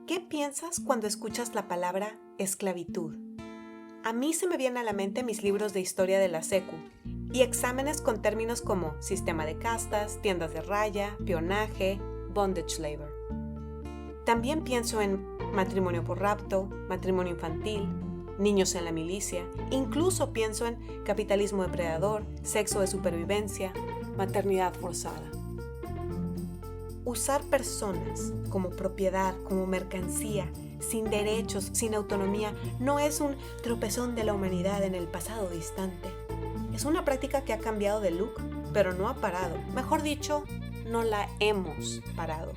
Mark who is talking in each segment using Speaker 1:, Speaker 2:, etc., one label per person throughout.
Speaker 1: ¿Qué piensas cuando escuchas la palabra esclavitud? A mí se me vienen a la mente mis libros de historia de la secu y exámenes con términos como sistema de castas, tiendas de raya, peonaje, bondage labor. También pienso en matrimonio por rapto, matrimonio infantil, niños en la milicia, incluso pienso en capitalismo depredador, sexo de supervivencia, maternidad forzada. Usar personas como propiedad, como mercancía, sin derechos, sin autonomía, no es un tropezón de la humanidad en el pasado distante. Es una práctica que ha cambiado de look, pero no ha parado. Mejor dicho, no la hemos parado.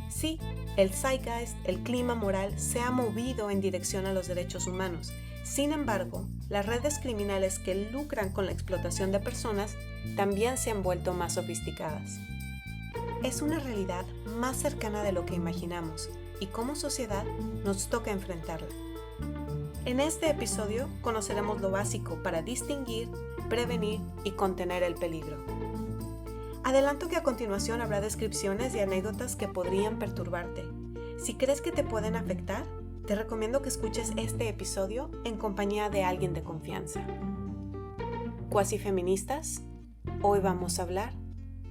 Speaker 1: Sí, el zeitgeist, el clima moral, se ha movido en dirección a los derechos humanos. Sin embargo, las redes criminales que lucran con la explotación de personas también se han vuelto más sofisticadas. Es una realidad más cercana de lo que imaginamos y como sociedad nos toca enfrentarla. En este episodio conoceremos lo básico para distinguir, prevenir y contener el peligro. Adelanto que a continuación habrá descripciones y anécdotas que podrían perturbarte. Si crees que te pueden afectar, te recomiendo que escuches este episodio en compañía de alguien de confianza. Cuasi feministas, hoy vamos a hablar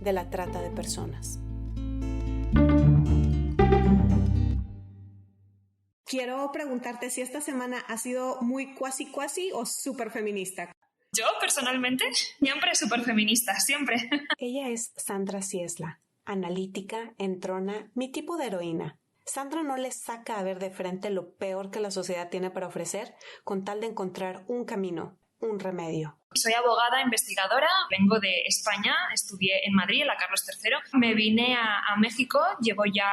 Speaker 1: de la trata de personas. Quiero preguntarte si esta semana ha sido muy cuasi o súper feminista.
Speaker 2: Yo, personalmente, siempre súper feminista, siempre.
Speaker 1: Ella es Sandra Ciesla, analítica, entrona, mi tipo de heroína. Sandra no le saca a ver de frente lo peor que la sociedad tiene para ofrecer con tal de encontrar un camino, un remedio.
Speaker 2: Soy abogada, investigadora, vengo de España, estudié en Madrid, en la Carlos III. Me vine a México, llevo ya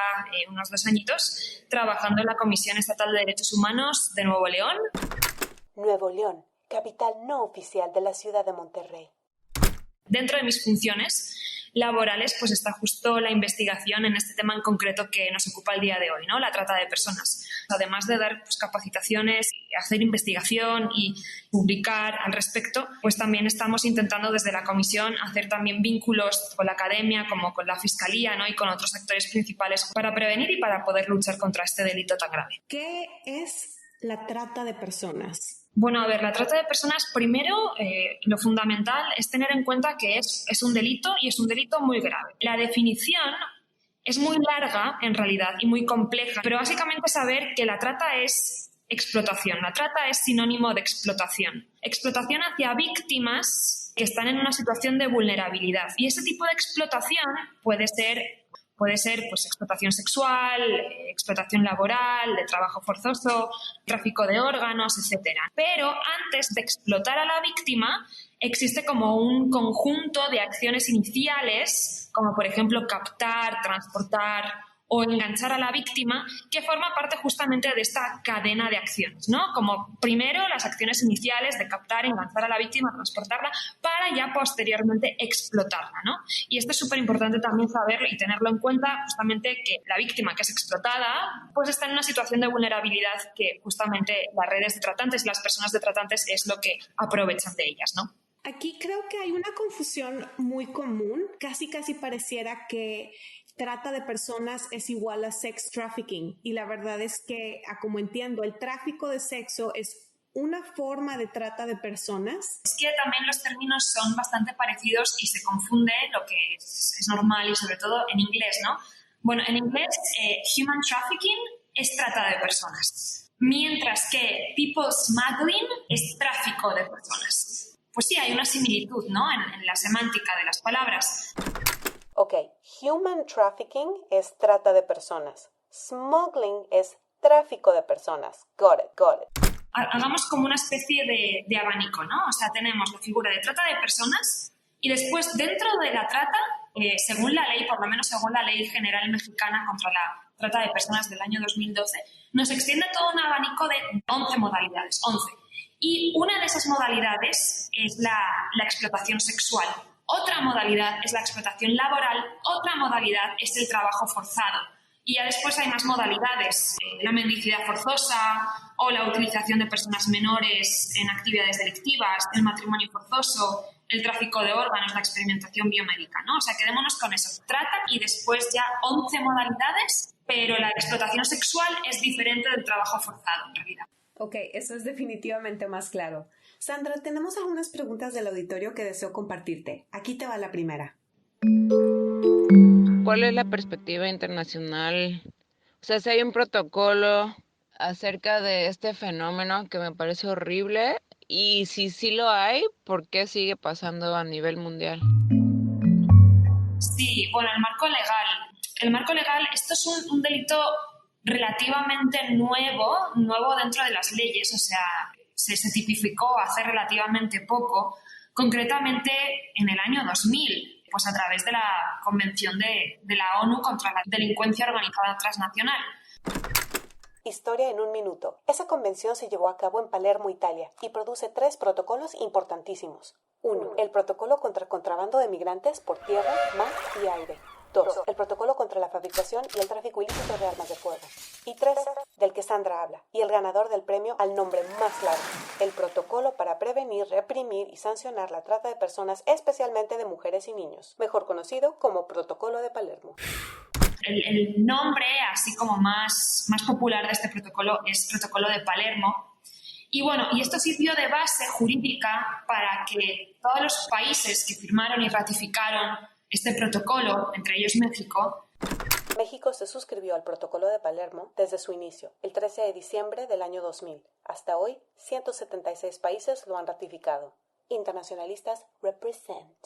Speaker 2: unos 2 añitos trabajando en la Comisión Estatal de Derechos Humanos de Nuevo León.
Speaker 1: Nuevo León, capital no oficial de la ciudad de Monterrey.
Speaker 2: Dentro de mis funciones laborales, pues está justo la investigación en este tema en concreto que nos ocupa el día de hoy, ¿no? La trata de personas. Además de dar capacitaciones, hacer investigación y publicar al respecto, pues también estamos intentando desde la comisión hacer también vínculos con la academia, como con la fiscalía, ¿no? Y con otros actores principales para prevenir y para poder luchar contra este delito tan grave.
Speaker 1: ¿Qué es la trata de personas?
Speaker 2: Bueno, a ver, la trata de personas, primero, lo fundamental es tener en cuenta que es un delito y es un delito muy grave. La definición es muy larga, en realidad, y muy compleja, pero básicamente saber que la trata es explotación. La trata es sinónimo de explotación. Explotación hacia víctimas que están en una situación de vulnerabilidad. Y ese tipo de explotación puede ser pues explotación sexual, explotación laboral, de trabajo forzoso, tráfico de órganos, etc. Pero antes de explotar a la víctima, existe como un conjunto de acciones iniciales, como por ejemplo captar, transportar o enganchar a la víctima, que forma parte justamente de esta cadena de acciones, ¿no? Como primero las acciones iniciales de captar, enganchar a la víctima, transportarla, para ya posteriormente explotarla, ¿no? Y esto es súper importante también saberlo y tenerlo en cuenta, justamente que la víctima que es explotada pues está en una situación de vulnerabilidad que justamente las redes de tratantes y las personas de tratantes es lo que aprovechan de ellas, ¿no?
Speaker 1: Aquí creo que hay una confusión muy común, casi pareciera que trata de personas es igual a sex trafficking y la verdad es que, como entiendo, el tráfico de sexo es una forma de trata de personas.
Speaker 2: Es que también los términos son bastante parecidos y se confunde lo que es normal y sobre todo en inglés, ¿no? Bueno, en inglés human trafficking es trata de personas, mientras que people smuggling es tráfico de personas. Pues sí, hay una similitud, ¿no? En la semántica de las palabras.
Speaker 1: Ok, human trafficking es trata de personas. Smuggling es tráfico de personas. Got it.
Speaker 2: Hagamos como una especie de abanico, ¿no? O sea, tenemos la figura de trata de personas y después dentro de la trata, según la ley, por lo menos según la Ley General Mexicana contra la Trata de Personas del año 2012, nos extiende todo un abanico de 11 modalidades, 11. Y una de esas modalidades es la explotación sexual. Otra modalidad es la explotación laboral, otra modalidad es el trabajo forzado. Y ya después hay más modalidades, la mendicidad forzosa o la utilización de personas menores en actividades delictivas, el matrimonio forzoso, el tráfico de órganos, la experimentación biomédica, ¿no? O sea, quedémonos con eso. Trata y después ya 11 modalidades, pero la explotación sexual es diferente del trabajo forzado, en realidad.
Speaker 1: Ok, eso es definitivamente más claro. Sandra, tenemos algunas preguntas del auditorio que deseo compartirte. Aquí te va la primera.
Speaker 3: ¿Cuál es la perspectiva internacional? O sea, si hay un protocolo acerca de este fenómeno que me parece horrible, y si sí lo hay, ¿por qué sigue pasando a nivel mundial?
Speaker 2: Sí, bueno, el marco legal. El marco legal, esto es un delito relativamente nuevo dentro de las leyes, o sea, se tipificó hace relativamente poco, concretamente en el año 2000, pues a través de la Convención de la ONU contra la Delincuencia Organizada Transnacional.
Speaker 1: Historia en un minuto. Esa convención se llevó a cabo en Palermo, Italia, y produce 3 protocolos importantísimos. 1. El protocolo contra el contrabando de migrantes por tierra, mar y aire. 2. El protocolo contra la fabricación y el tráfico ilícito de armas de fuego. Y 3. Del que Sandra habla, y el ganador del premio al nombre más largo. El protocolo para prevenir, reprimir y sancionar la trata de personas, especialmente de mujeres y niños, mejor conocido como Protocolo de Palermo.
Speaker 2: El nombre, así como más popular de este protocolo, es Protocolo de Palermo. Y bueno, y esto sirvió de base jurídica para que todos los países que firmaron y ratificaron este protocolo, entre ellos México.
Speaker 1: México se suscribió al Protocolo de Palermo desde su inicio, el 13 de diciembre del año 2000. Hasta hoy, 176 países lo han ratificado. Internacionalistas represent.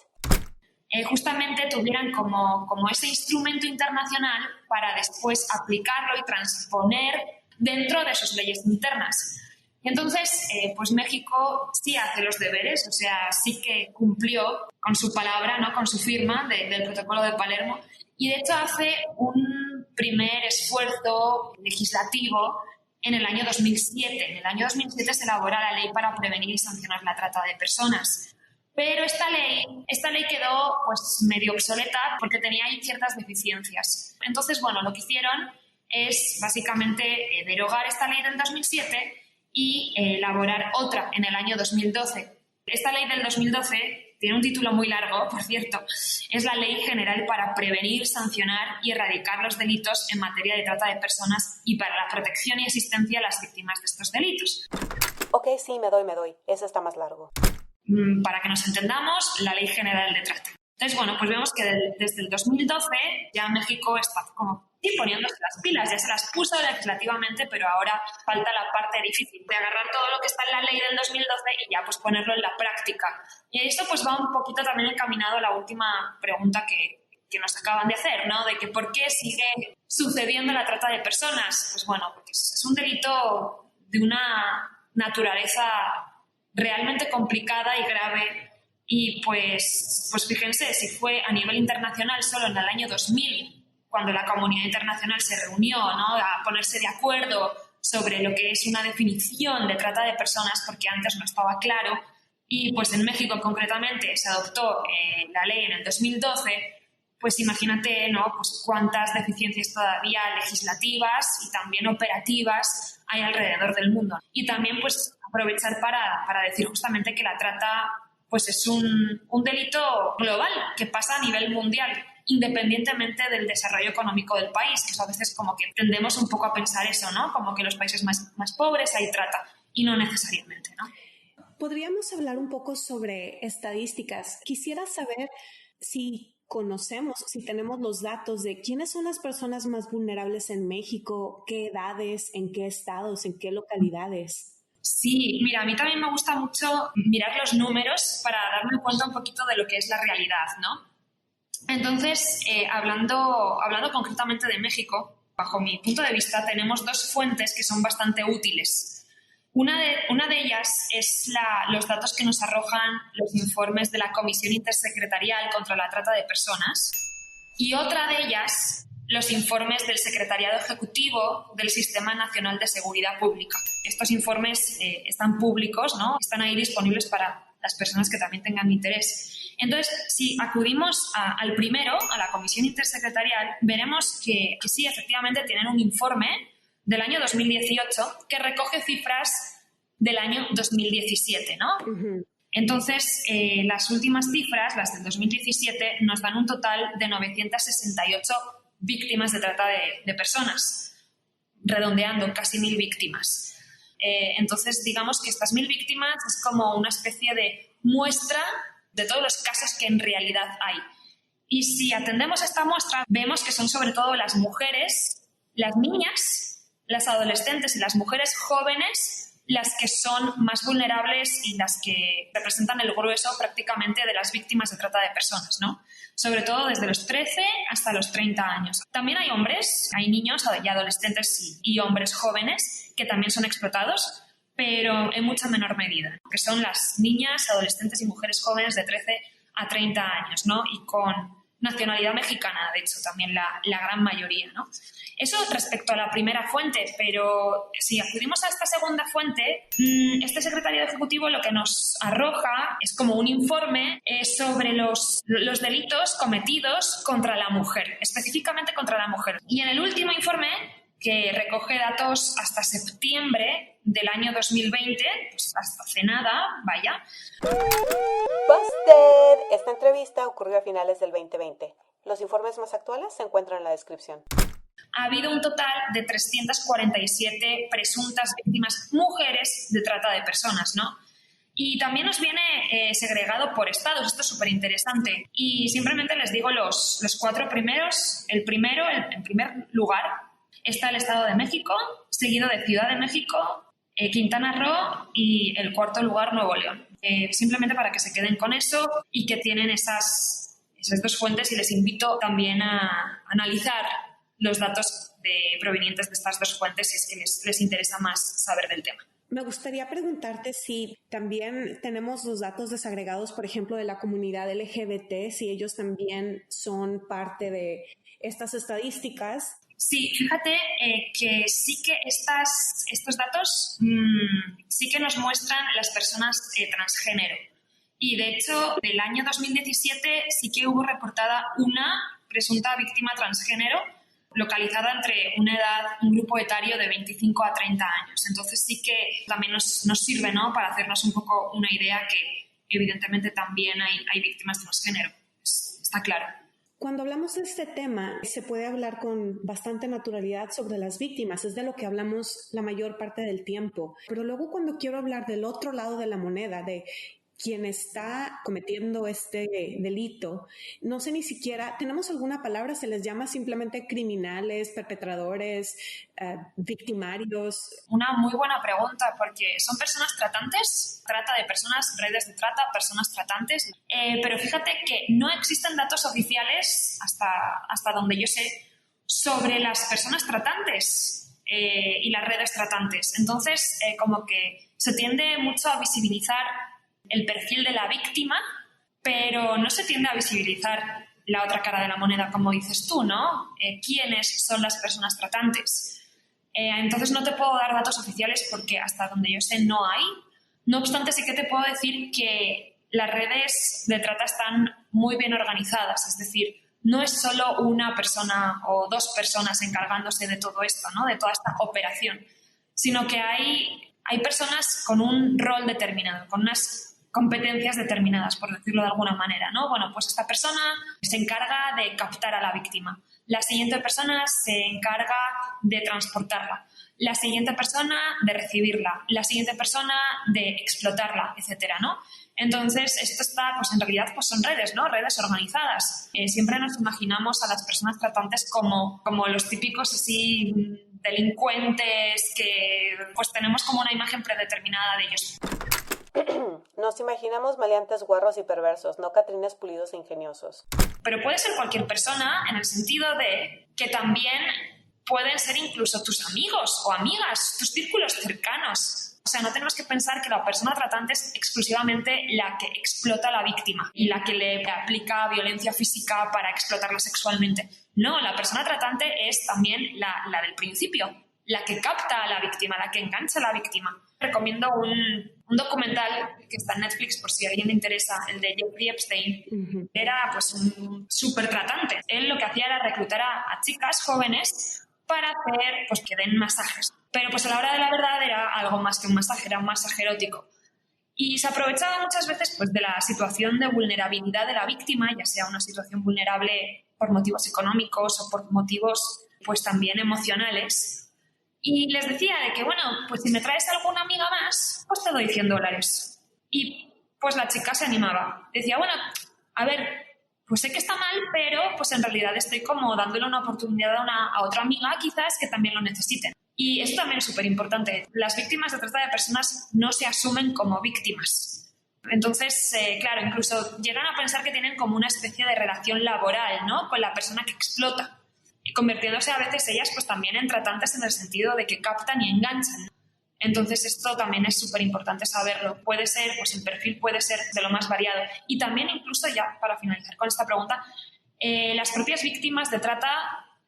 Speaker 2: Justamente tuvieran como ese instrumento internacional para después aplicarlo y transponer dentro de sus leyes internas. Y entonces, pues México sí hace los deberes, o sea, sí que cumplió con su palabra, ¿no? Con su firma del Protocolo de Palermo, y de hecho hace un primer esfuerzo legislativo en el año 2007. En el año 2007 se elabora la ley para prevenir y sancionar la trata de personas. Pero esta ley quedó pues medio obsoleta porque tenía ahí ciertas deficiencias. Entonces, bueno, lo que hicieron es básicamente derogar esta ley del 2007 y elaborar otra en el año 2012. Esta ley del 2012 tiene un título muy largo, por cierto. Es la Ley General para prevenir, sancionar y erradicar los delitos en materia de trata de personas y para la protección y asistencia a las víctimas de estos delitos.
Speaker 1: Ok, sí, me doy. Ese está más largo.
Speaker 2: Para que nos entendamos, la Ley General de Trata. Entonces, bueno, pues vemos que desde el 2012 ya México está como poniéndose las pilas, ya se las puso legislativamente, pero ahora falta la parte difícil de agarrar todo lo que está en la ley del 2012 y ya pues ponerlo en la práctica. Y esto pues va un poquito también encaminado a la última pregunta que nos acaban de hacer, ¿no? De que por qué sigue sucediendo la trata de personas. Pues bueno, porque es un delito de una naturaleza realmente complicada y grave. Y pues fíjense, si fue a nivel internacional solo en el año 2000, cuando la comunidad internacional se reunió, ¿no?, a ponerse de acuerdo sobre lo que es una definición de trata de personas, porque antes no estaba claro, y pues en México concretamente se adoptó la ley en el 2012, pues imagínate, ¿no?, pues cuántas deficiencias todavía legislativas y también operativas hay alrededor del mundo. Y también pues aprovechar para decir justamente que la trata pues es un delito global que pasa a nivel mundial, independientemente del desarrollo económico del país, que eso a veces como que tendemos un poco a pensar eso, ¿no? Como que los países más pobres hay trata, y no necesariamente, ¿no?
Speaker 1: Podríamos hablar un poco sobre estadísticas. Quisiera saber si conocemos, si tenemos los datos de quiénes son las personas más vulnerables en México, qué edades, en qué estados, en qué localidades.
Speaker 2: Sí, mira, a mí también me gusta mucho mirar los números para darme cuenta un poquito de lo que es la realidad, ¿no? Entonces, hablando concretamente de México, bajo mi punto de vista, tenemos dos fuentes que son bastante útiles. Una de ellas es los datos que nos arrojan los informes de la Comisión Intersecretarial contra la Trata de Personas, y otra de ellas los informes del Secretariado Ejecutivo del Sistema Nacional de Seguridad Pública. Estos informes están públicos, ¿no? Están ahí disponibles para las personas que también tengan interés. Entonces, si acudimos al primero, a la Comisión Intersecretarial, veremos que sí, efectivamente tienen un informe del año 2018 que recoge cifras del año 2017, ¿no? Uh-huh. Entonces, las últimas cifras, las del 2017, nos dan un total de 968 víctimas de trata de personas, redondeando casi 1.000 víctimas. Entonces, digamos que estas 1.000 víctimas es como una especie de muestra de todos los casos que en realidad hay. Y si atendemos a esta muestra, vemos que son sobre todo las mujeres, las niñas, las adolescentes y las mujeres jóvenes las que son más vulnerables y las que representan el grueso prácticamente de las víctimas de trata de personas, ¿no? Sobre todo desde los 13 hasta los 30 años. También hay hombres, hay niños y adolescentes y hombres jóvenes que también son explotados, pero en mucha menor medida, que son las niñas, adolescentes y mujeres jóvenes de 13 a 30 años, ¿no? Y con nacionalidad mexicana, de hecho, también la gran mayoría, ¿no? Eso respecto a la primera fuente, pero si acudimos a esta segunda fuente, este secretario ejecutivo lo que nos arroja es como un informe sobre los delitos cometidos contra la mujer, específicamente contra la mujer. Y en el último informe, que recoge datos hasta septiembre del año 2020, pues hasta hace nada, vaya.
Speaker 1: Busted. Esta entrevista ocurrió a finales del 2020. Los informes más actuales se encuentran en la descripción.
Speaker 2: Ha habido un total de 347 presuntas víctimas mujeres de trata de personas, ¿no? Y también nos viene segregado por estados, esto es súper interesante. Y simplemente les digo los 4 primeros. El primero, en primer lugar, está el Estado de México, seguido de Ciudad de México, Quintana Roo y el cuarto lugar, Nuevo León. Simplemente para que se queden con eso y que tienen esas 2 fuentes, y les invito también a analizar los datos provenientes de estas 2 fuentes si es que les interesa más saber del tema.
Speaker 1: Me gustaría preguntarte si también tenemos los datos desagregados, por ejemplo, de la comunidad LGBT, si ellos también son parte de estas estadísticas.
Speaker 2: Sí, fíjate que sí que estos datos sí que nos muestran las personas transgénero. Y de hecho, del año 2017 sí que hubo reportada una presunta víctima transgénero localizada entre un grupo etario de 25 a 30 años. Entonces sí que también nos sirve, ¿no?, para hacernos un poco una idea que evidentemente también hay víctimas transgénero. Está claro.
Speaker 1: Cuando hablamos de este tema, se puede hablar con bastante naturalidad sobre las víctimas, es de lo que hablamos la mayor parte del tiempo. Pero luego cuando quiero hablar del otro lado de la moneda, de quien está cometiendo este delito, no sé ni siquiera, ¿tenemos alguna palabra? ¿Se les llama simplemente criminales, perpetradores, victimarios?
Speaker 2: Una muy buena pregunta, porque son personas tratantes, trata de personas, redes de trata, personas tratantes, pero fíjate que no existen datos oficiales, hasta donde yo sé, sobre las personas tratantes y las redes tratantes. Entonces, como que se tiende mucho a visibilizar el perfil de la víctima, pero no se tiende a visibilizar la otra cara de la moneda, como dices tú, ¿no? ¿Quiénes son las personas tratantes? Entonces no te puedo dar datos oficiales porque hasta donde yo sé no hay. No obstante, sí que te puedo decir que las redes de trata están muy bien organizadas, es decir, no es solo una persona o 2 personas encargándose de todo esto, ¿no?, de toda esta operación, sino que hay personas con un rol determinado, con unas competencias determinadas, por decirlo de alguna manera, ¿no? Bueno, pues esta persona se encarga de captar a la víctima, la siguiente persona se encarga de transportarla, la siguiente persona de recibirla, la siguiente persona de explotarla, etcétera, ¿no? Entonces, esto está, pues en realidad, pues son redes, ¿no? Redes organizadas. Siempre nos imaginamos a las personas tratantes como los típicos así delincuentes que pues tenemos como una imagen predeterminada de ellos.
Speaker 1: Nos imaginamos maleantes guarros y perversos, no catrines pulidos e ingeniosos.
Speaker 2: Pero puede ser cualquier persona en el sentido de que también pueden ser incluso tus amigos o amigas, tus círculos cercanos. O sea, no tenemos que pensar que la persona tratante es exclusivamente la que explota a la víctima y la que le aplica violencia física para explotarla sexualmente. No, la persona tratante es también la del principio, la que capta a la víctima, la que engancha a la víctima. Recomiendo un documental que está en Netflix por si a alguien le interesa, el de Jeffrey Epstein. Uh-huh. Era pues un súper tratante. Él lo que hacía era reclutar a chicas jóvenes para hacer pues que den masajes. Pero pues a la hora de la verdad era algo más que un masaje, era un masaje erótico. Y se aprovechaba muchas veces pues, de la situación de vulnerabilidad de la víctima, ya sea una situación vulnerable por motivos económicos o por motivos pues, también emocionales. Y les decía de que, bueno, pues si me traes alguna amiga más, pues te doy $100. Y pues la chica se animaba. Decía, bueno, a ver, pues sé que está mal, pero pues en realidad estoy como dándole una oportunidad a otra amiga quizás que también lo necesiten. Y esto también es súper importante. Las víctimas de trata de personas no se asumen como víctimas. Entonces, claro, incluso llegan a pensar que tienen como una especie de relación laboral, ¿no? Con la persona que explota. Y convirtiéndose a veces ellas pues también en tratantes en el sentido de que captan y enganchan. Entonces esto también es súper importante saberlo. Puede ser, pues el perfil puede ser de lo más variado. Y también incluso ya para finalizar con esta pregunta, las propias víctimas de trata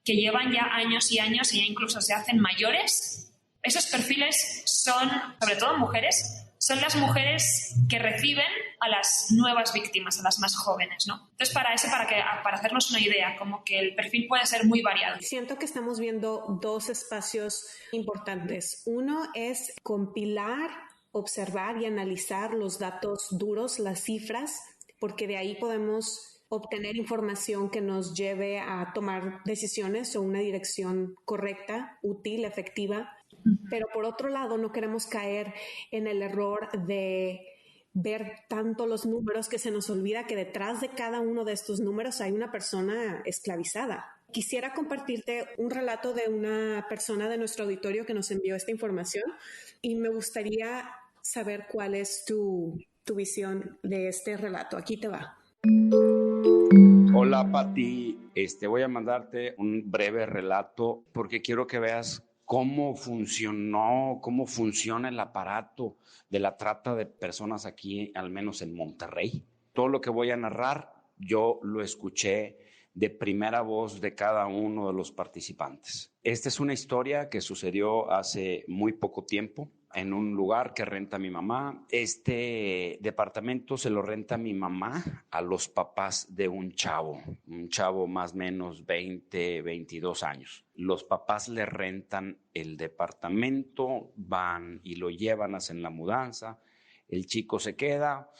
Speaker 2: que llevan ya años y años y ya incluso se hacen mayores, esos perfiles son, sobre todo mujeres, son las mujeres que reciben a las nuevas víctimas, a las más jóvenes, ¿no? Entonces, para hacernos una idea, como que el perfil puede ser muy variado.
Speaker 1: Siento que estamos viendo dos espacios importantes. Uno es compilar, observar y analizar los datos duros, las cifras, porque de ahí podemos obtener información que nos lleve a tomar decisiones o una dirección correcta, útil, efectiva. Pero por otro lado, no queremos caer en el error de ver tanto los números que se nos olvida que detrás de cada uno de estos números hay una persona esclavizada. Quisiera compartirte un relato de una persona de nuestro auditorio que nos envió esta información y me gustaría saber cuál es tu visión de este relato. Aquí te va.
Speaker 4: Hola, Pati. Voy a mandarte un breve relato porque quiero que veas cómo funciona el aparato de la trata de personas aquí, al menos en Monterrey. Todo lo que voy a narrar, yo lo escuché de primera voz de cada uno de los participantes. Esta es una historia que sucedió hace muy poco tiempo en un lugar que renta mi mamá. Este departamento se lo renta mi mamá a los papás de un chavo más o menos 20, 22 años. Los papás le rentan el departamento, van y lo llevan, hacen la mudanza, el chico se queda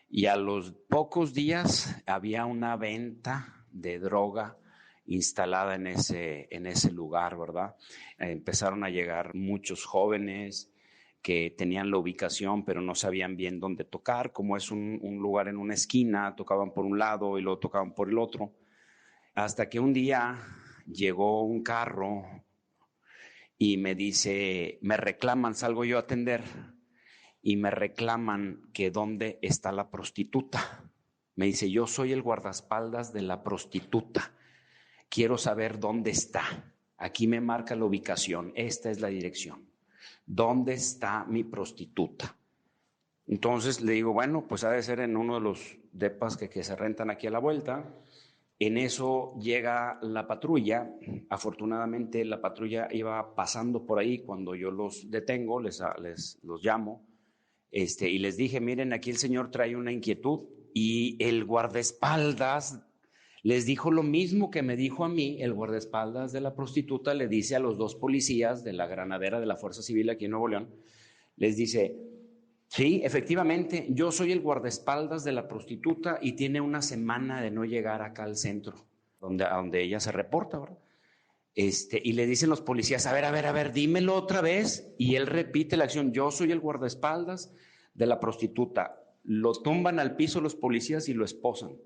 Speaker 4: y a los pocos días había una venta de droga instalada en ese lugar, ¿verdad? Empezaron a llegar muchos jóvenes que tenían la ubicación, pero no sabían bien dónde tocar. Como es un lugar en una esquina, tocaban por un lado y luego tocaban por el otro. Hasta que un día llegó un carro y me dice, me reclaman, salgo yo a atender, y me reclaman que dónde está la prostituta. Me dice, yo soy el guardaespaldas de la prostituta. Quiero saber dónde está. Aquí me marca la ubicación. Esta es la dirección. ¿Dónde está mi prostituta? Entonces le digo, bueno, pues ha de ser en uno de los depas que se rentan aquí a la vuelta. En eso llega la patrulla. Afortunadamente la patrulla iba pasando por ahí cuando yo los detengo, los llamo, y les dije, miren, aquí el señor trae una inquietud. Y el guardaespaldas les dijo lo mismo que me dijo a mí. El guardaespaldas de la prostituta le dice a los dos policías de la granadera de la Fuerza Civil aquí en Nuevo León, les dice, sí, efectivamente, yo soy el guardaespaldas de la prostituta y tiene una semana de no llegar acá al centro, a donde ella se reporta, ¿verdad? Y le dicen los policías, a ver, dímelo otra vez. Y él repite la acción, yo soy el guardaespaldas de la prostituta. Lo tumban al piso los policías y lo esposan.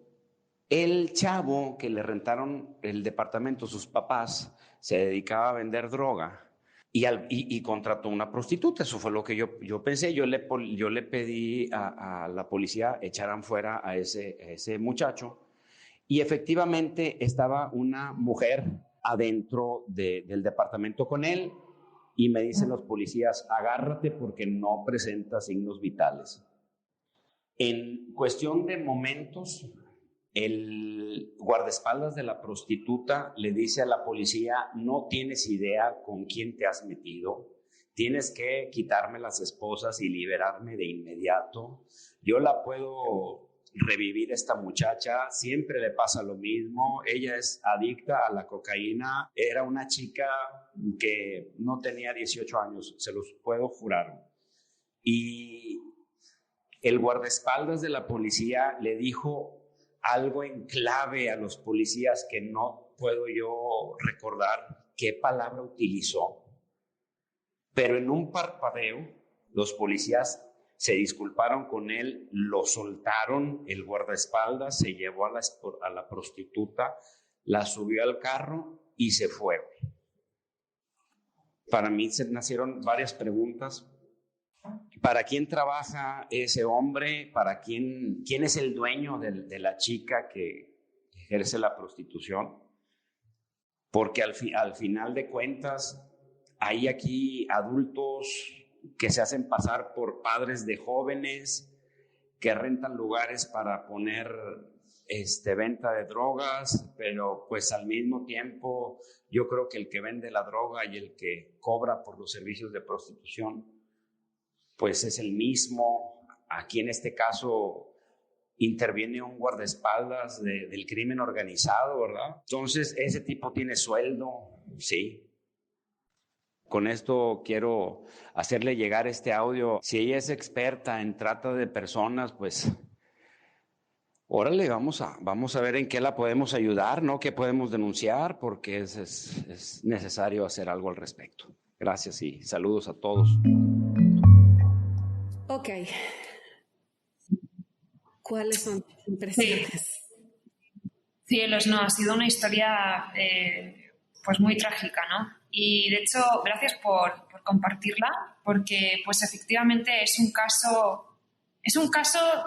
Speaker 4: El chavo que le rentaron el departamento, sus papás, se dedicaba a vender droga y contrató una prostituta. Eso fue lo que yo pensé. Yo le pedí a la policía echaran fuera a ese muchacho y efectivamente estaba una mujer adentro del departamento con él y me dicen los policías, agárrate porque no presenta signos vitales. En cuestión de momentos, el guardaespaldas de la prostituta le dice a la policía, no tienes idea con quién te has metido, tienes que quitarme las esposas y liberarme de inmediato. Yo la puedo revivir esta muchacha, siempre le pasa lo mismo, ella es adicta a la cocaína, era una chica que no tenía 18 años, se los puedo jurar. Y el guardaespaldas de la policía le dijo algo en clave a los policías que no puedo yo recordar qué palabra utilizó, pero en un parpadeo los policías se disculparon con él, lo soltaron, el guardaespaldas se llevó a la prostituta, la subió al carro y se fue. Para mí se nacieron varias preguntas. ¿Para quién trabaja ese hombre? ¿Para quién es el dueño de la chica que ejerce la prostitución? Porque al final de cuentas hay aquí adultos que se hacen pasar por padres de jóvenes, que rentan lugares para poner venta de drogas, pero pues al mismo tiempo yo creo que el que vende la droga y el que cobra por los servicios de prostitución pues es el mismo. Aquí en este caso interviene un guardaespaldas del crimen organizado, ¿verdad? Entonces ese tipo tiene sueldo, sí. Con esto quiero hacerle llegar este audio. Si ella es experta en trata de personas, pues órale, vamos a ver en qué la podemos ayudar, ¿no? ¿Qué podemos denunciar? Porque es necesario hacer algo al respecto. Gracias y saludos a todos.
Speaker 1: Ok. ¿Cuáles son tus impresiones?
Speaker 2: Cielos, no, ha sido una historia pues muy trágica, ¿no? Y de hecho, gracias por compartirla, porque pues efectivamente es un caso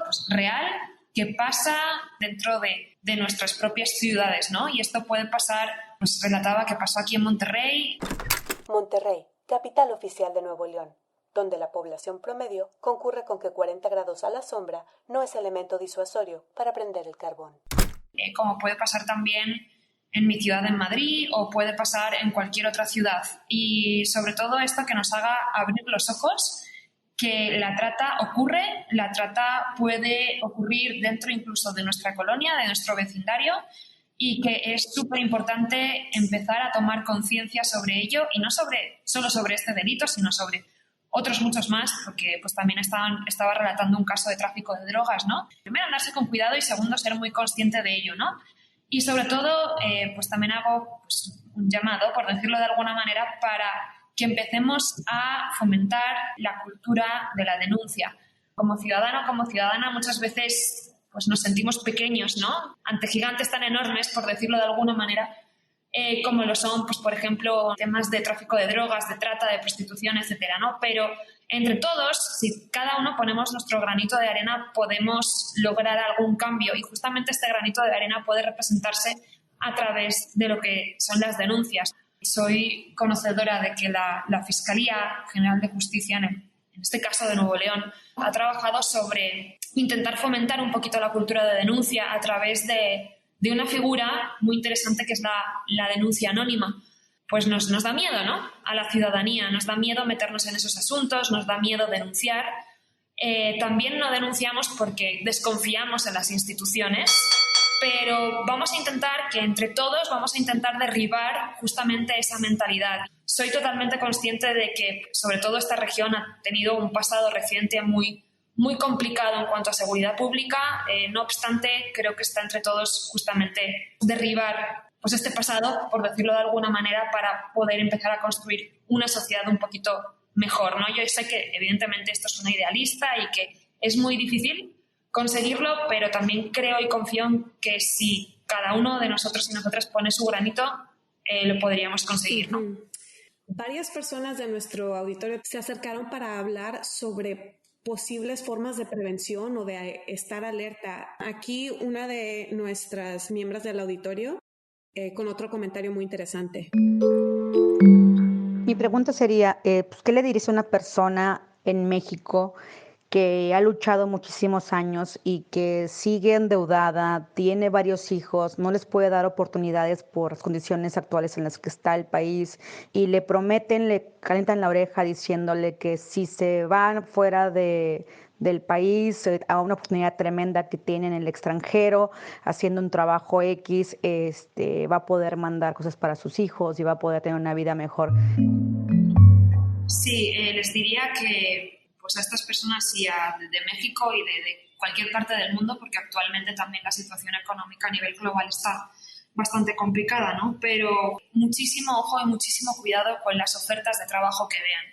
Speaker 2: pues, real que pasa dentro de nuestras propias ciudades, ¿no? Y esto puede pasar, pues relataba que pasó aquí en Monterrey.
Speaker 1: Monterrey, capital oficial de Nuevo León, donde la población promedio concurre con que 40 grados a la sombra no es elemento disuasorio para prender el carbón.
Speaker 2: Como puede pasar también en mi ciudad, en Madrid, o puede pasar en cualquier otra ciudad. Y sobre todo esto que nos haga abrir los ojos, que la trata ocurre, la trata puede ocurrir dentro incluso de nuestra colonia, de nuestro vecindario, y que es súper importante empezar a tomar conciencia sobre ello, y no solo sobre este delito, sino sobre otros muchos más, porque pues también estaba relatando un caso de tráfico de drogas, ¿no? Primero, andarse con cuidado y segundo, ser muy consciente de ello, ¿no? Y sobre todo, pues también hago pues, un llamado, por decirlo de alguna manera, para que empecemos a fomentar la cultura de la denuncia. Como ciudadana, muchas veces pues, nos sentimos pequeños, ¿no? Ante gigantes tan enormes, por decirlo de alguna manera, como lo son, pues, por ejemplo, temas de tráfico de drogas, de trata, de prostitución, etcétera, ¿no? Pero entre todos, si cada uno ponemos nuestro granito de arena, podemos lograr algún cambio, y justamente este granito de arena puede representarse a través de lo que son las denuncias. Soy conocedora de que la Fiscalía General de Justicia, en este caso de Nuevo León, ha trabajado sobre intentar fomentar un poquito la cultura de denuncia a través de una figura muy interesante que es la denuncia anónima. Pues nos da miedo, ¿no? A la ciudadanía, nos da miedo meternos en esos asuntos, nos da miedo denunciar. También no denunciamos porque desconfiamos en las instituciones, pero vamos a intentar que entre todos vamos a intentar derribar justamente esa mentalidad. Soy totalmente consciente de que, sobre todo, esta región ha tenido un pasado reciente muy complicado en cuanto a seguridad pública. No obstante, creo que está entre todos justamente derribar pues este pasado, por decirlo de alguna manera, para poder empezar a construir una sociedad un poquito mejor, ¿no? Yo sé que evidentemente esto es una idealista y que es muy difícil conseguirlo, pero también creo y confío en que si cada uno de nosotros y nosotras pone su granito, lo podríamos conseguir, ¿no?
Speaker 1: Varias personas de nuestro auditorio se acercaron para hablar sobre posibles formas de prevención o de estar alerta. Aquí una de nuestras miembros del auditorio con otro comentario muy interesante.
Speaker 5: Mi pregunta sería, pues, ¿qué le dirías a una persona en México que ha luchado muchísimos años y que sigue endeudada, tiene varios hijos, no les puede dar oportunidades por las condiciones actuales en las que está el país, y le prometen, le calientan la oreja diciéndole que si se van fuera del país, a una oportunidad tremenda que tiene en el extranjero, haciendo un trabajo X, va a poder mandar cosas para sus hijos y va a poder tener una vida mejor?
Speaker 2: Sí, les diría que pues a estas personas y de México y de cualquier parte del mundo, porque actualmente también la situación económica a nivel global está bastante complicada, ¿no? Pero muchísimo ojo y muchísimo cuidado con las ofertas de trabajo que vean,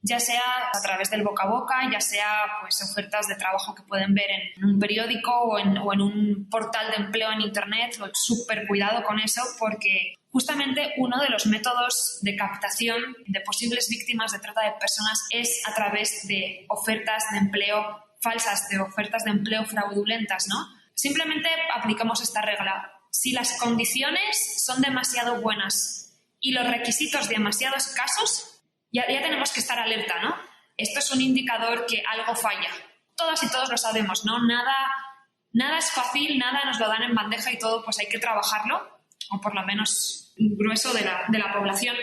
Speaker 2: ya sea a través del boca a boca, ya sea pues ofertas de trabajo que pueden ver en un periódico o en un portal de empleo en internet. Súper cuidado con eso, porque justamente uno de los métodos de captación de posibles víctimas de trata de personas es a través de ofertas de empleo falsas, de ofertas de empleo fraudulentas, ¿no? Simplemente aplicamos esta regla. Si las condiciones son demasiado buenas y los requisitos demasiado escasos, ya tenemos que estar alerta, ¿no? Esto es un indicador que algo falla. Todas y todos lo sabemos, ¿no? Nada es fácil, nada nos lo dan en bandeja y todo pues hay que trabajarlo, o por lo menos el grueso de la población.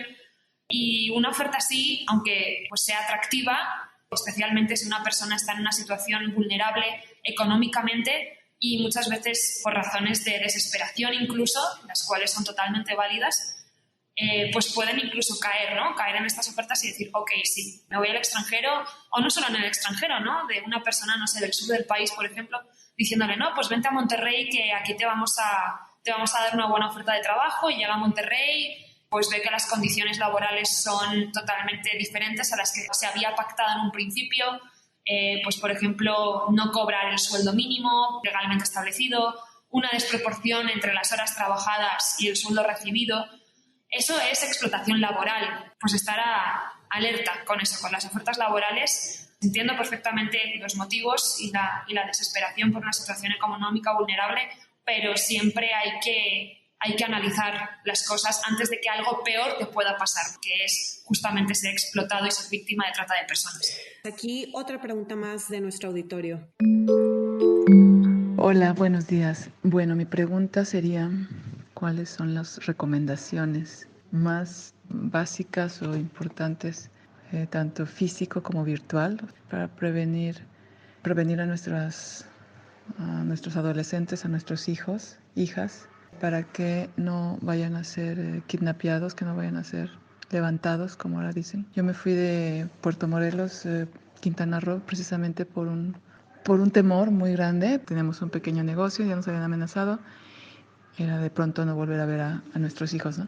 Speaker 2: Y una oferta así, aunque pues sea atractiva, especialmente si una persona está en una situación vulnerable económicamente y muchas veces por razones de desesperación incluso, las cuales son totalmente válidas, pues pueden incluso caer, ¿no? Caer en estas ofertas y decir, ok, sí, me voy al extranjero, o no solo en el extranjero, ¿no? De una persona, no sé, del sur del país, por ejemplo, diciéndole, no, pues vente a Monterrey que aquí te vamos a dar una buena oferta de trabajo, y llega a Monterrey, pues ve que las condiciones laborales son totalmente diferentes a las que se había pactado en un principio, pues por ejemplo, no cobrar el sueldo mínimo legalmente establecido, una desproporción entre las horas trabajadas y el sueldo recibido. Eso es explotación laboral, pues estar alerta con eso, con las ofertas laborales. Entiendo perfectamente los motivos y la desesperación por una situación económica vulnerable, pero siempre hay que analizar las cosas antes de que algo peor te pueda pasar, que es justamente ser explotado y ser víctima de trata de personas.
Speaker 1: Aquí otra pregunta más de nuestro auditorio.
Speaker 6: Hola, buenos días. Bueno, mi pregunta sería, ¿cuáles son las recomendaciones más básicas o importantes, tanto físico como virtual, para prevenir a nuestros adolescentes, a nuestros hijos, hijas, para que no vayan a ser kidnapeados, que no vayan a ser levantados, como ahora dicen? Yo me fui de Puerto Morelos, Quintana Roo, precisamente por un temor muy grande. Teníamos un pequeño negocio, ya nos habían amenazado. Era de pronto no volver a ver a nuestros hijos, ¿no?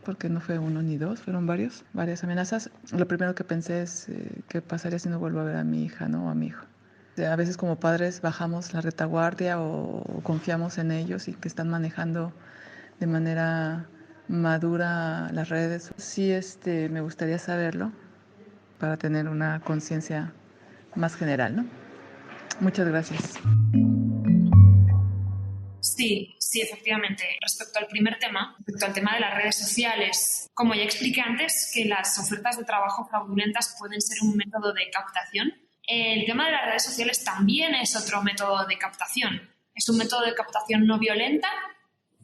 Speaker 6: Porque no fue uno ni dos, fueron varias amenazas. Lo primero que pensé es qué pasaría si no vuelvo a ver a mi hija, ¿no? O a mi hijo. A veces como padres bajamos la retaguardia o confiamos en ellos y que están manejando de manera madura las redes. Sí, me gustaría saberlo para tener una conciencia más general, ¿no? Muchas gracias.
Speaker 2: Sí, efectivamente. Respecto al primer tema, respecto al tema de las redes sociales, como ya expliqué antes, que las ofertas de trabajo fraudulentas pueden ser un método de captación. El tema de las redes sociales también es otro método de captación. Es un método de captación no violenta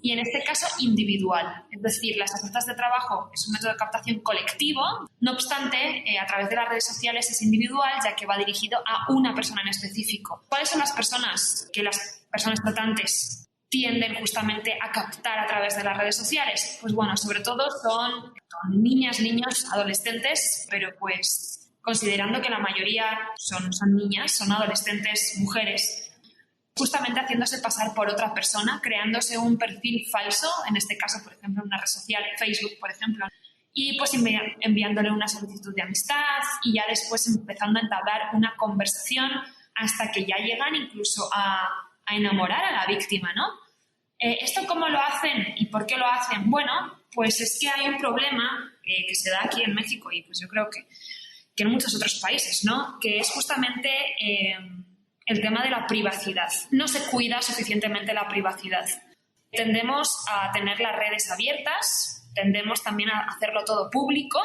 Speaker 2: y en este caso individual. Es decir, las ofertas de trabajo es un método de captación colectivo, no obstante, a través de las redes sociales es individual, ya que va dirigido a una persona en específico. ¿Cuáles son las personas que las personas tratantes tienden justamente a captar a través de las redes sociales? Pues bueno, sobre todo son niñas, niños, adolescentes, pero pues considerando que la mayoría son niñas, son adolescentes, mujeres, justamente haciéndose pasar por otra persona, creándose un perfil falso, en este caso, por ejemplo, en una red social, Facebook, por ejemplo, y pues enviándole una solicitud de amistad y ya después empezando a entablar una conversación hasta que ya llegan incluso a enamorar a la víctima, ¿no? ¿Esto cómo lo hacen y por qué lo hacen? Bueno, pues es que hay un problema que se da aquí en México y pues yo creo que en muchos otros países, ¿no? Que es justamente el tema de la privacidad. No se cuida suficientemente la privacidad. Tendemos a tener las redes abiertas, tendemos también a hacerlo todo público,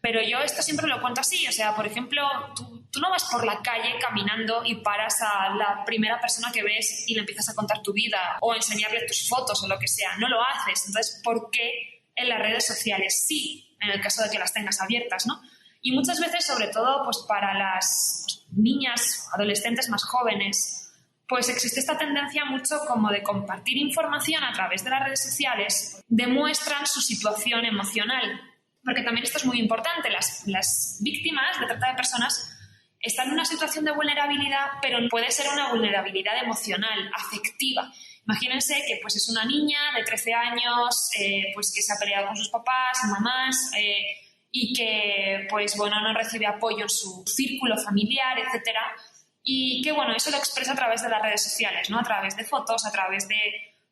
Speaker 2: pero yo esto siempre lo cuento así. O sea, por ejemplo, tú no vas por la calle caminando y paras a la primera persona que ves y le empiezas a contar tu vida o a enseñarle tus fotos o lo que sea. No lo haces. Entonces, ¿por qué en las redes sociales sí, en el caso de que las tengas abiertas, ¿no? Y muchas veces, sobre todo pues para las niñas, adolescentes más jóvenes, pues existe esta tendencia mucho como de compartir información a través de las redes sociales, demuestran su situación emocional. Porque también esto es muy importante, las víctimas de trata de personas está en una situación de vulnerabilidad, pero puede ser una vulnerabilidad emocional, afectiva. Imagínense que pues, es una niña de 13 años pues, que se ha peleado con sus papás, mamás, y que pues, bueno, no recibe apoyo en su círculo familiar, etc. Y que bueno, eso lo expresa a través de las redes sociales, ¿no? A través de fotos, a través de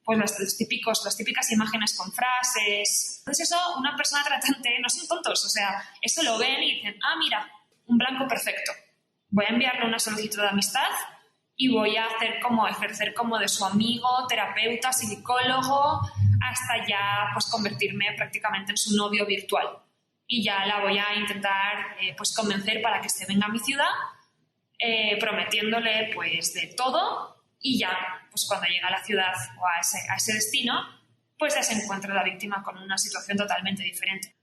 Speaker 2: pues, las típicas imágenes con frases. Entonces eso, una persona tratante, no son tontos, o sea, eso lo ven y dicen, ah, mira, un blanco perfecto. Voy a enviarle una solicitud de amistad y voy a ejercer como de su amigo, terapeuta, psicólogo, hasta ya pues, convertirme prácticamente en su novio virtual. Y ya la voy a intentar pues, convencer para que se venga a mi ciudad, prometiéndole pues, de todo, y ya pues, cuando llega a la ciudad o a ese destino, pues ya se encuentra la víctima con una situación totalmente diferente.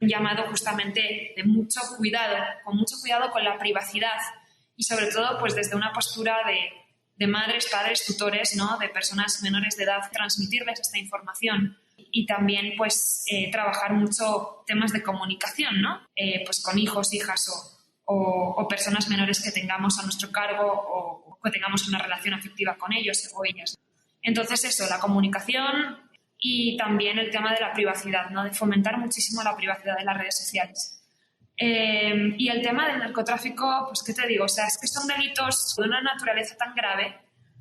Speaker 2: Un llamado justamente de mucho cuidado con la privacidad y sobre todo pues desde una postura de madres, padres, tutores, ¿no? De personas menores de edad, transmitirles esta información y también pues trabajar mucho temas de comunicación, ¿no? Pues con hijos, hijas o personas menores que tengamos a nuestro cargo o que tengamos una relación afectiva con ellos o ellas. Entonces eso, la comunicación y también el tema de la privacidad, ¿no? De fomentar muchísimo la privacidad de las redes sociales. Y el tema del narcotráfico, pues qué te digo, o sea, es que son delitos de una naturaleza tan grave.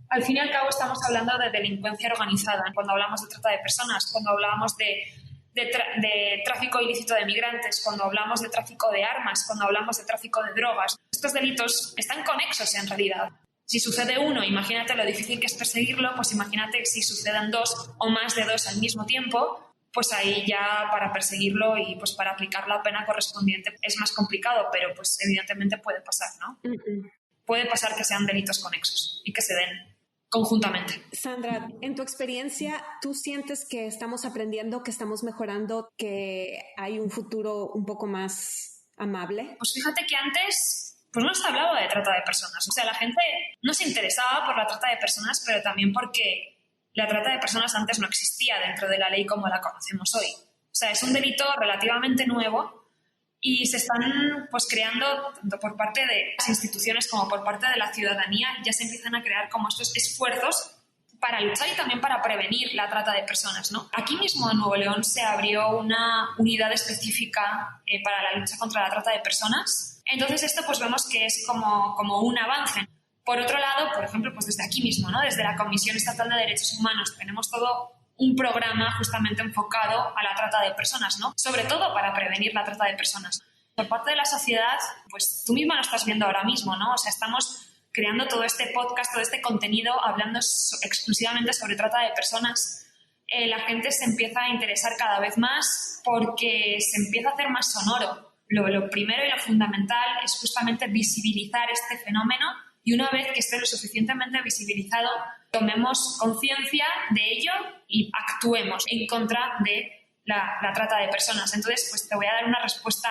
Speaker 2: Al fin y al cabo estamos hablando de delincuencia organizada, cuando hablamos de trata de personas, cuando hablamos de tráfico ilícito de migrantes, cuando hablamos de tráfico de armas, cuando hablamos de tráfico de drogas. Estos delitos están conexos en realidad. Si sucede uno, imagínate lo difícil que es perseguirlo, pues imagínate si suceden dos o más de dos al mismo tiempo, pues ahí ya para perseguirlo y pues para aplicar la pena correspondiente es más complicado, pero pues evidentemente puede pasar, ¿no? Puede pasar que sean delitos conexos y que se den conjuntamente.
Speaker 1: Sandra, en tu experiencia, ¿tú sientes que estamos aprendiendo, que estamos mejorando, que hay un futuro un poco más amable?
Speaker 2: Pues fíjate que antes pues no se hablaba de trata de personas. O sea, la gente no se interesaba por la trata de personas, pero también porque la trata de personas antes no existía dentro de la ley como la conocemos hoy. O sea, es un delito relativamente nuevo y se están pues creando, tanto por parte de las instituciones como por parte de la ciudadanía, ya se empiezan a crear como estos esfuerzos para luchar y también para prevenir la trata de personas, ¿no? Aquí mismo en Nuevo León se abrió una unidad específica para la lucha contra la trata de personas. Entonces esto pues vemos que es como un avance. Por otro lado, por ejemplo, pues desde aquí mismo, ¿no? Desde la Comisión Estatal de Derechos Humanos tenemos todo un programa justamente enfocado a la trata de personas, ¿no? Sobre todo para prevenir la trata de personas. Por parte de la sociedad, pues tú misma lo estás viendo ahora mismo, ¿no? O sea, estamos creando todo este podcast, todo este contenido, hablando exclusivamente sobre trata de personas. La gente se empieza a interesar cada vez más porque se empieza a hacer más sonoro. Lo primero y lo fundamental es justamente visibilizar este fenómeno y una vez que esté lo suficientemente visibilizado, tomemos conciencia de ello y actuemos en contra de la trata de personas. Entonces, pues te voy a dar una respuesta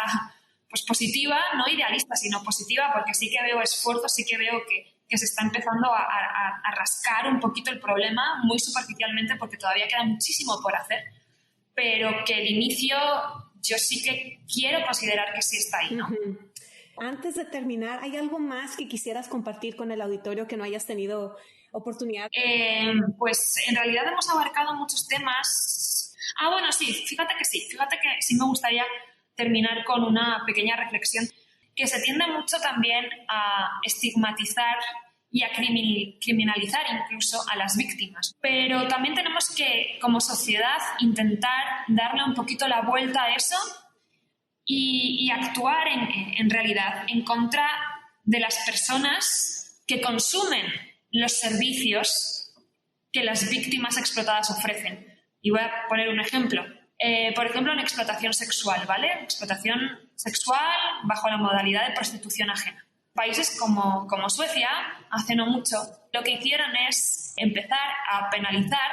Speaker 2: pues positiva, no idealista, sino positiva, porque sí que veo esfuerzos, sí que veo que se está empezando a rascar un poquito el problema, muy superficialmente, porque todavía queda muchísimo por hacer, pero que el inicio yo sí que quiero considerar que sí está ahí, ¿no?
Speaker 1: Antes de terminar, ¿hay algo más que quisieras compartir con el auditorio que no hayas tenido oportunidad?
Speaker 2: Pues en realidad hemos abarcado muchos temas. Bueno, sí, fíjate que sí me gustaría terminar con una pequeña reflexión, que se tiende mucho también a estigmatizar y a criminalizar incluso a las víctimas. Pero también tenemos que, como sociedad, intentar darle un poquito la vuelta a eso y actuar en realidad en contra de las personas que consumen los servicios que las víctimas explotadas ofrecen. Y voy a poner un ejemplo. Por ejemplo, en explotación sexual, ¿vale? Explotación sexual bajo la modalidad de prostitución ajena. Países como Suecia, hace no mucho, lo que hicieron es empezar a penalizar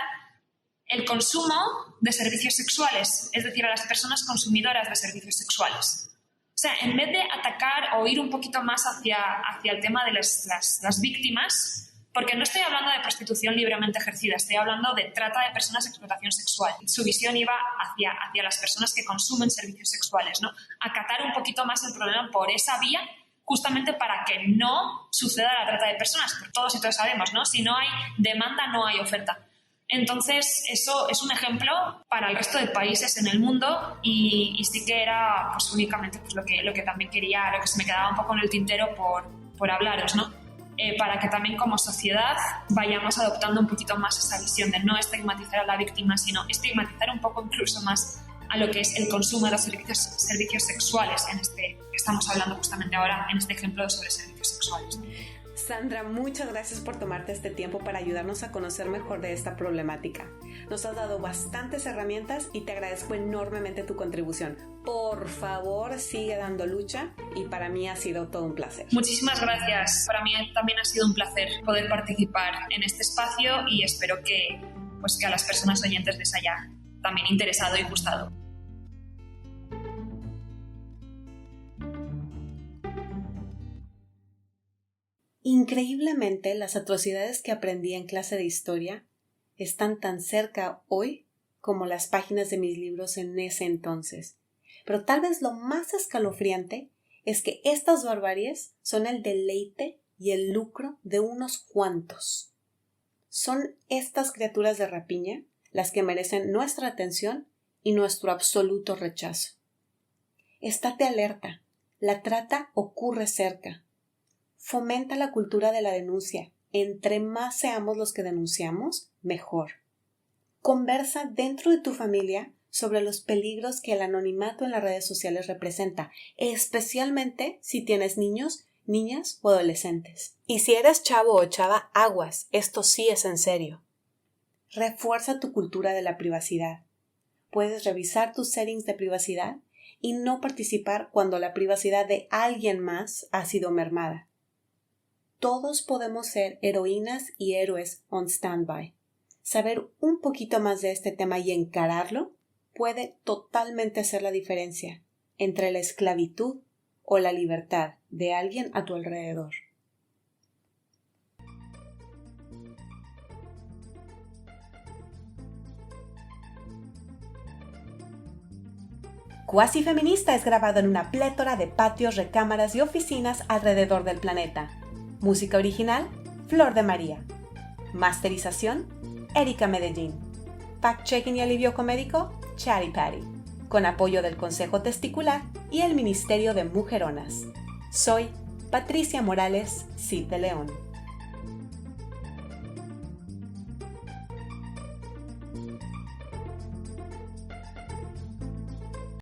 Speaker 2: el consumo de servicios sexuales, es decir, a las personas consumidoras de servicios sexuales. O sea, en vez de atacar o ir un poquito más hacia el tema de las víctimas, porque no estoy hablando de prostitución libremente ejercida, estoy hablando de trata de personas, explotación sexual. Su visión iba hacia las personas que consumen servicios sexuales, ¿no? Acatar un poquito más el problema por esa vía, justamente para que no suceda la trata de personas. Todos y todos sabemos, ¿no? Si no hay demanda, no hay oferta. Entonces, eso es un ejemplo para el resto de países en el mundo y sí que era pues, únicamente pues, lo que también quería, lo que se me quedaba un poco en el tintero por hablaros, ¿no? Para que también como sociedad vayamos adoptando un poquito más esa visión de no estigmatizar a la víctima, sino estigmatizar un poco incluso más a lo que es el consumo de los servicios sexuales, estamos hablando justamente ahora en este ejemplo sobre servicios sexuales.
Speaker 1: Sandra, muchas gracias por tomarte este tiempo para ayudarnos a conocer mejor de esta problemática. Nos has dado bastantes herramientas y te agradezco enormemente tu contribución. Por favor, sigue dando lucha y para mí ha sido todo un placer.
Speaker 2: Muchísimas gracias. Para mí también ha sido un placer poder participar en este espacio y espero que a las personas oyentes les haya también interesado y gustado.
Speaker 1: Increíblemente, las atrocidades que aprendí en clase de historia están tan cerca hoy como las páginas de mis libros en ese entonces. Pero tal vez lo más escalofriante es que estas barbaries son el deleite y el lucro de unos cuantos. Son estas criaturas de rapiña las que merecen nuestra atención y nuestro absoluto rechazo. Estate alerta, la trata ocurre cerca. Fomenta la cultura de la denuncia. Entre más seamos los que denunciamos, mejor. Conversa dentro de tu familia sobre los peligros que el anonimato en las redes sociales representa, especialmente si tienes niños, niñas o adolescentes. Y si eres chavo o chava, aguas, esto sí es en serio. Refuerza tu cultura de la privacidad. Puedes revisar tus settings de privacidad y no participar cuando la privacidad de alguien más ha sido mermada. Todos podemos ser heroínas y héroes on standby. Saber un poquito más de este tema y encararlo puede totalmente hacer la diferencia entre la esclavitud o la libertad de alguien a tu alrededor. Cuasi Feminista es grabado en una plétora de patios, recámaras y oficinas alrededor del planeta. Música original, Flor de María. Masterización, Erika Medellín. Fact-checking y alivio comédico, Chatty Patty. Con apoyo del Consejo Testicular y el Ministerio de Mujeronas. Soy Patricia Morales Cid de León.